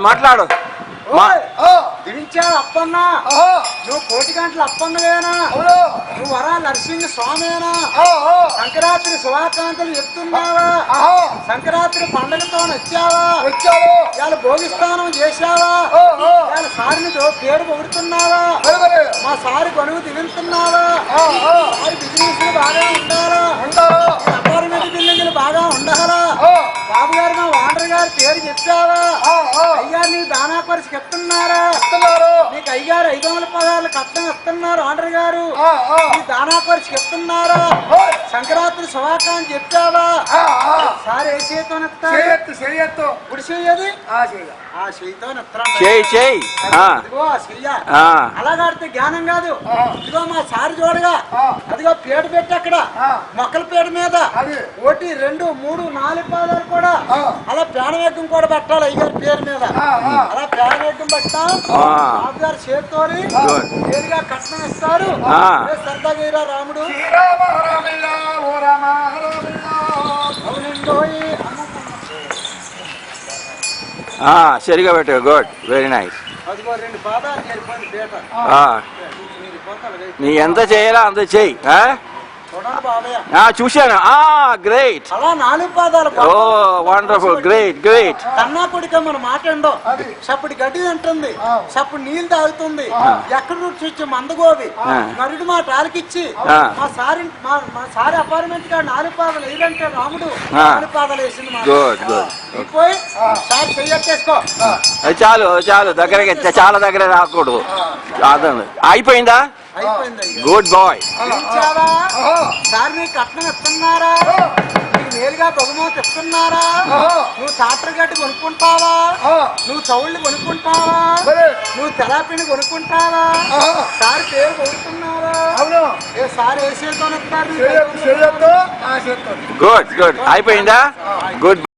మాట్లాడు దించావు అప్పన్న. నువ్వు కోటి గంటల అప్పన్నవేనా? నువ్వు వరా నరసింహ స్వామేనా? సంక్రాంతి శుభాకాంక్షలు చెప్తున్నావా? సంక్రాంతి పండుగతో వచ్చావా? ఇవాళ భోగిస్థానం చేశావా? ఇవాళ సారిని పేరు పొగుడుతున్నావా? మా సారి కొనుగు తిరుగుతున్నావా? సారి బిజినెస్ బాగా ఉండాలా? అపార్ట్మెంట్ బిల్డింగ్లు బాగా ఉండాలా? బాబు గారు మా వాండర్ గారి పేరు చెప్పావా? అయ్యారు నీ దానా పరిచి చెప్తున్నారా? నీకు అయ్యారు 500 పదాలు కష్టం ఇస్తున్నారు ఆండర్ గారు. నీ దానా పరిచి చెప్తున్నారా? సంక్రాంతి శుభాకాంక్షలు చెప్పావా? సార్ ఏ చేతితో ఇప్పుడు చెయ్యది అలాగాడితే జ్ఞానం కాదు. ఇదిగో మా సారి చూడగా అదిగో పేట పెట్టి అక్కడ మొక్కల పేట మీద 1 2 3 4 పాదాలు కూడా అలా ప్రాణవేగం కూడా పెట్టాలి అయ్యారు పేరు మీద. అలా ప్రాణవేగం పెట్టాం బాబు గారు చేతితోని పేరుగా కట్నం ఇస్తారు. సరదాగా రాముడు సరిగా పెట్టు. Good, very nice. నీ ఎంత చేయాలా అంత చెయ్యి. చూశాను. గ్రేట్. అలా 4 పాదాలు. ఓ వండర్ఫుల్, గ్రేట్ గ్రేట్. కన్నా కొడుక మన మాట ఉండో సప్పుడు గడ్డి అంటుంది, సప్పుడు నీళ్ళు తాగుతుంది. ఎక్కడ చూసి మందగోవి నరుడు మా టాలకిచ్చి మా సారి అపార్ట్మెంట్ కాదు 4 పాదాలు ఏదంటే రాముడు 4 పాదాలు వేసింది. పోయి సార్ చెయ్యేసుకో. చాలు చాలు, దగ్గరకి చాలా దగ్గర రాకూడదు. అయిపోయిందా? Good bye. సార్ నీకు కట్నం ఇస్తున్నారా? నీకు నేరుగా బహుమతి ఇస్తున్నారా? నువ్వు టాటర్ గడ్డి కొనుక్కుంటావా? నువ్వు చౌళ్ళు కొనుక్కుంటావా? నువ్వు తెలాపిని కొనుక్కుంటావా? సార్ పేరు కొనుక్కున్నారా? సార్ ఏ చేతితో ఇస్తారు? Good good. అయిపోయిందా? గుడ్.